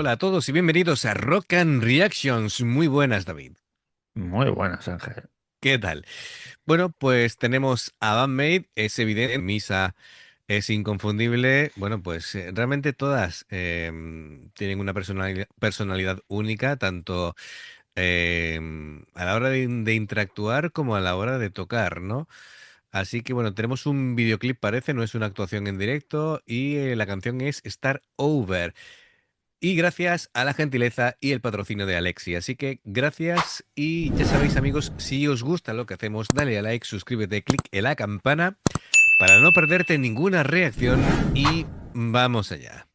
Hola a todos y bienvenidos a Rock and Reactions. Muy buenas, David. Muy buenas, Ángel. ¿Qué tal? Bueno, pues tenemos a Bandmate, es evidente, Misa es inconfundible. Bueno, pues realmente todas tienen una personalidad única, tanto a la hora de interactuar como a la hora de tocar, ¿no? Así que bueno, tenemos un videoclip, parece, no es una actuación en directo, y la canción es Start Over. Y gracias a la gentileza y el patrocinio de Alexi. Así que gracias y ya sabéis amigos, si os gusta lo que hacemos, dale a like, suscríbete, clic en la campana para no perderte ninguna reacción y vamos allá.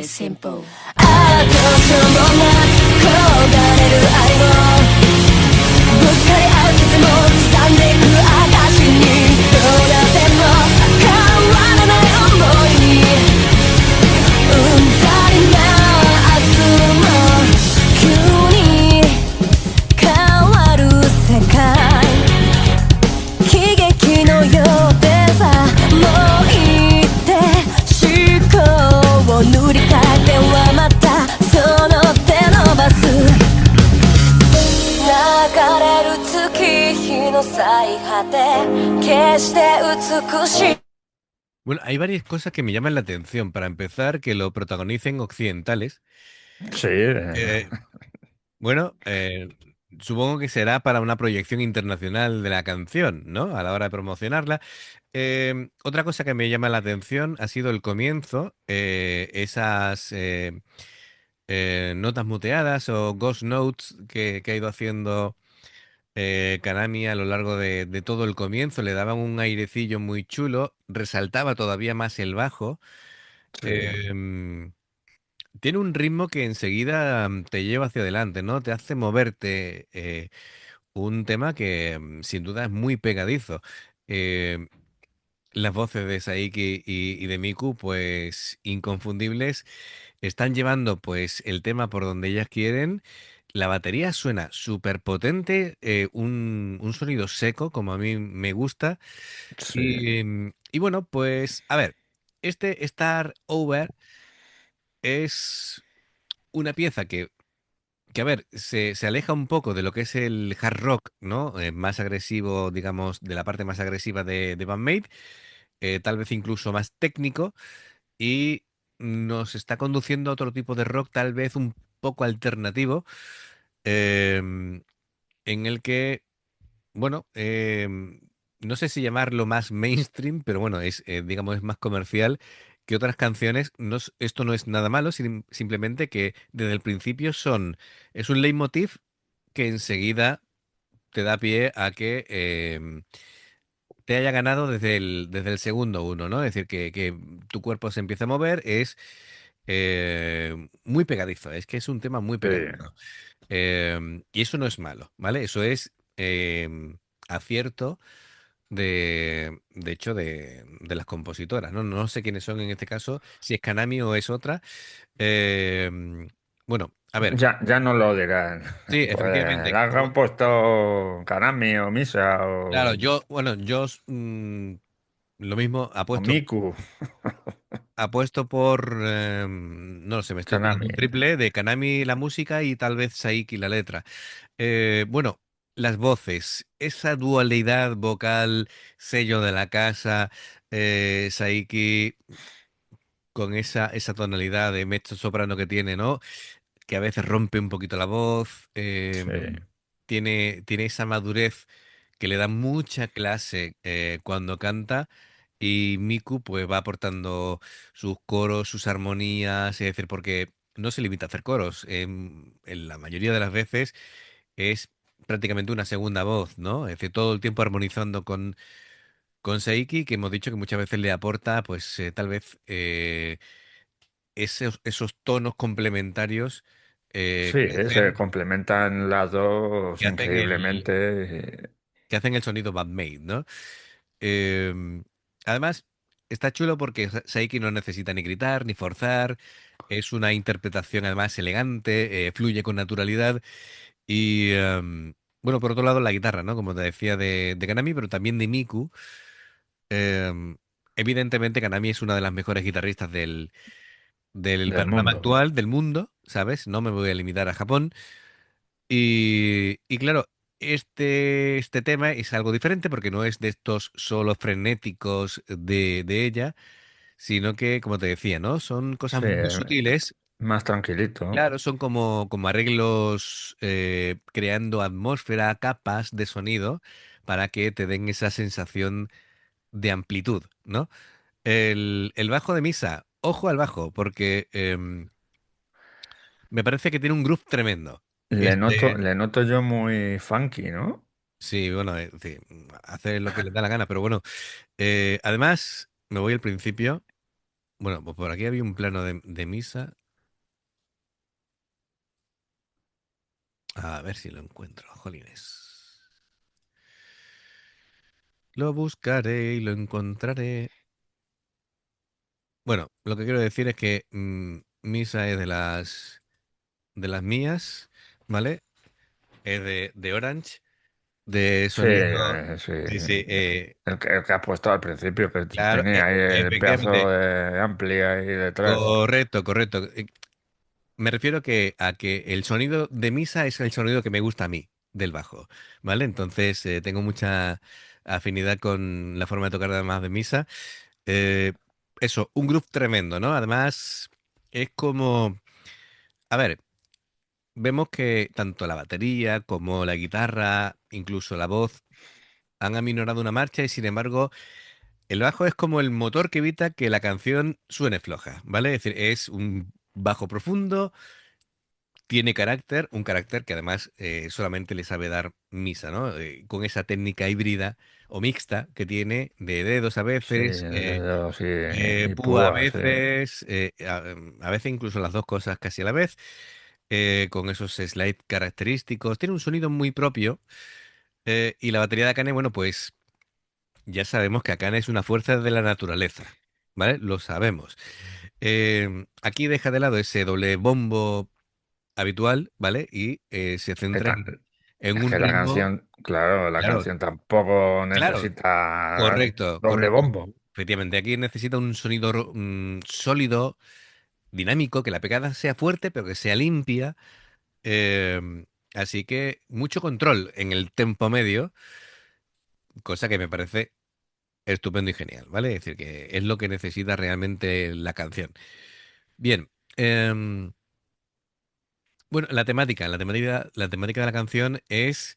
Simple. ああ、どうしようもなく焦がれる愛もぶつかり合う傷も刻んでいく証にどうなっても変わらない想いにうんざりな明日も急に変わる世界喜劇のようでさもういいって思考を塗り替えてはまたその手伸ばす流れる月日の最果て決して美しい Bueno, hay varias cosas que me llaman la atención. Para empezar, que lo protagonicen occidentales. Sí, Eh, bueno, supongo que será para una proyección internacional de la canción, ¿no? A la hora de promocionarla. Otra cosa que me llama la atención ha sido el comienzo, esas notas muteadas o ghost notes que ha ido haciendo Kanami a lo largo de todo el comienzo. Le daban un airecillo muy chulo, resaltaba todavía más el bajo. sí, em, Tiene un ritmo que enseguida te lleva hacia adelante, ¿no? Te hace moverte. Un tema que sin duda es muy pegadizo. Eh, las voces de Saiki y de Miku, pues inconfundibles, están llevando pues el tema por donde ellas quieren. La batería suena súper potente, un sonido seco, como a mí me gusta. sí, Y bueno, pues a ver, este Star Over es una pieza que a ver, se aleja un poco de lo que es el hard rock, ¿no? Más agresivo, digamos, de la parte más agresiva de Van Made, tal vez incluso más técnico, y nos está conduciendo a otro tipo de rock, tal vez un poco alternativo, em, en el que, bueno, no sé si llamarlo más mainstream, pero bueno, es, digamos, es más comercial que otras canciones. Esto no es nada malo, simplemente que desde el principio es un leitmotiv que enseguida te da pie a que te haya ganado desde el segundo uno, ¿no? Es decir, que tu cuerpo se empieza a mover, es muy pegadizo, es que es un tema muy sí, pegadizo. Y eso no es malo, ¿vale? Eso es acierto de hecho, de las compositoras, ¿no? No sé quiénes son en este caso, si es Kanami o es otra. Bueno, a ver, ya no lo dirán. sí, Pues efectivamente, la han compuesto Kanami o Misa claro, bueno, lo mismo, o Miku. apuesto por, no lo sé, me estoy jugando Kanami. un triple de Kanami la música y tal vez Saiki la letra. Bueno, las voces, esa dualidad vocal, sello de la casa, Saiki con esa tonalidad de mezzo soprano que tiene, ¿no? Que a veces rompe un poquito la voz. Sí, tiene esa madurez que le da mucha clase cuando canta. Y Miku pues va aportando sus coros, sus armonías, es decir, porque no se limita a hacer coros. En la mayoría de las veces es prácticamente una segunda voz, ¿no? Es decir, todo el tiempo armonizando con Seiki, que hemos dicho que muchas veces le aporta, pues tal vez esos tonos complementarios Sí, se que complementan las dos hacen el, increíblemente. que hacen el sonido Band-Maid, ¿no? Además, está chulo porque Saiki no necesita ni gritar ni forzar. Es una interpretación además elegante, fluye con naturalidad. Y bueno, por otro lado, la guitarra, ¿no? Como te decía de Kanami, pero también de Miku. Em, Evidentemente, Kanami es una de las mejores guitarristas del Del panorama mundo. actual, del mundo, ¿sabes? No me voy a limitar a Japón. Y claro, este tema es algo diferente porque no es de estos solos frenéticos de ella, sino que, como te decía, ¿no? Son cosas Sí, muy sutiles. más tranquilito. Claro, son como arreglos creando atmósfera, capas de sonido para que te den esa sensación de amplitud, ¿no? El bajo de Misa, ojo al bajo, porque me parece que tiene un groove tremendo. Este, Le noto yo muy funky, ¿no? sí, bueno, sí, hace lo que le da la gana, pero bueno, además, me voy al principio. Bueno, pues por aquí había un plano de Misa. A ver si lo encuentro, jolines. Lo buscaré y lo encontraré. Bueno, lo que quiero decir es que Misa es de las mías, ¿vale? Es de Orange, de Sí, sonido. sí. Sí, sí, El que has puesto al principio, que claro, tenía ahí el pedazo efectivamente. de ampli ahí detrás. Correcto, correcto. Me refiero a que el sonido de Misa es el sonido que me gusta a mí del bajo, ¿vale? Entonces tengo mucha afinidad con la forma de tocar además de Misa. Eh, Eso, un groove tremendo, ¿no? Además, es como, a ver, vemos que tanto la batería como la guitarra, incluso la voz, han aminorado una marcha y sin embargo, el bajo es como el motor que evita que la canción suene floja, ¿vale? Es decir, es un bajo profundo. Tiene carácter, un carácter que además solamente le sabe dar Misa, ¿no? Con esa técnica híbrida o mixta que tiene de dedos a Sí, veces, el dedo, sí, y púa a púas, sí. veces, a veces incluso las dos cosas casi a la vez, con esos slides característicos. Tiene un sonido muy propio y la batería de Akane, bueno, pues ya sabemos que Akane es una fuerza de la naturaleza, ¿vale? Lo sabemos. Aquí deja de lado ese doble bombo habitual, ¿vale? Y se Que centra ta- en Es un que la ritmo, canción, claro, la claro, canción tampoco claro, necesita correcto, doble correcto. bombo. Efectivamente, aquí necesita un sonido sólido, dinámico, que la pegada sea fuerte, pero que sea limpia. Así que mucho control en el tempo medio, cosa que me parece estupendo y genial, ¿vale? Es decir, que es lo que necesita realmente la canción. Bien, bueno, la temática de la canción es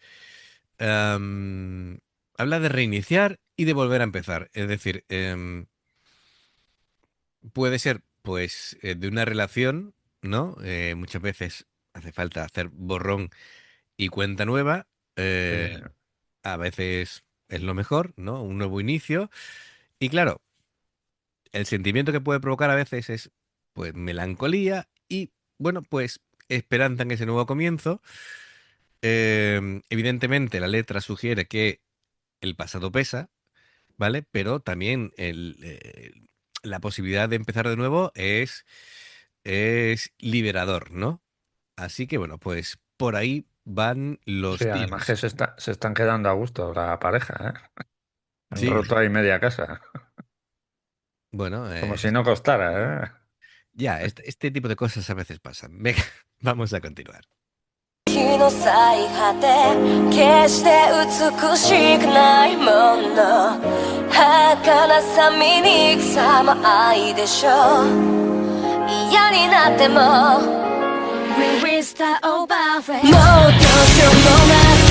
habla de reiniciar y de volver a empezar. Es decir, puede ser, pues, de una relación, ¿no? Muchas veces hace falta hacer borrón y cuenta nueva. Sí, A veces es lo mejor, ¿no? Un nuevo inicio. Y claro, el sentimiento que puede provocar a veces es, pues, melancolía y, bueno, pues, esperanza en ese nuevo comienzo. Evidentemente, la letra sugiere que el pasado pesa, ¿vale? Pero también la posibilidad de empezar de nuevo es liberador, ¿no? Así que bueno, pues por ahí van sí, los además que tiros. se están quedando a gusto la pareja, ¿eh? Han Sí, roto ahí media casa, bueno, como si no costara, ¿eh? ya, este tipo de cosas a veces pasan. Venga, vamos a continuar. 日の最果て決して美しくないもの儚さ醜さも愛でしょう嫌になっても We restart over もっと今日もな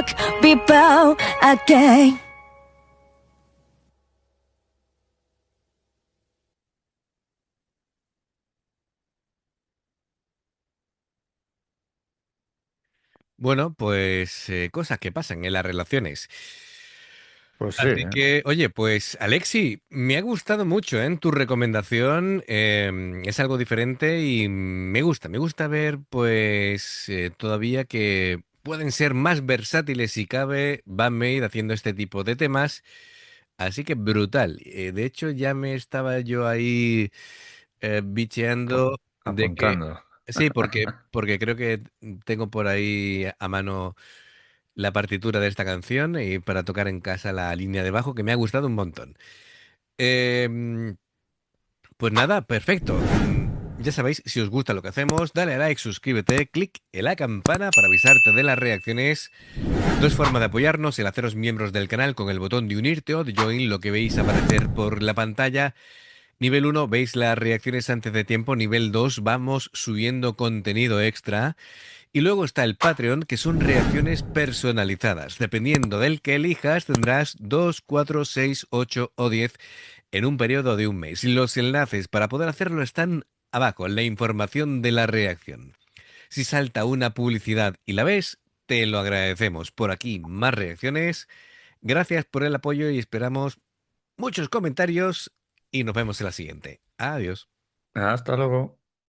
back before again. Bueno, pues cosas que pasan en las relaciones. Pues sí, Así que, oye, pues Alexi, me ha gustado mucho, ¿eh? Tu recomendación es algo diferente y me gusta ver, pues, todavía que pueden ser más versátiles si cabe Band-Maid haciendo este tipo de temas. Así que brutal. De hecho, ya me estaba yo ahí apu- bicheando de que, apuntando. sí, porque creo que tengo por ahí a mano la partitura de esta canción y para tocar en casa la línea de bajo que me ha gustado un montón. Em, pues nada, perfecto. Ya sabéis, si os gusta lo que hacemos, dale a like, suscríbete, clic en la campana para avisarte de las reacciones. Dos formas de apoyarnos, el haceros miembros del canal con el botón de unirte o de join, lo que veis aparecer por la pantalla. Nivel uno veis las reacciones antes de tiempo. Nivel 2 vamos subiendo contenido extra. Y luego está el Patreon, que son reacciones personalizadas. Dependiendo del que elijas, tendrás 2, 4, 6, 8 o 10 en un periodo de un mes. Y los enlaces para poder hacerlo están abajo, en la información de la reacción. Si salta una publicidad y la ves, te lo agradecemos. Por aquí, más reacciones. Gracias por el apoyo y esperamos muchos comentarios y nos vemos en la siguiente. Adiós. Hasta luego.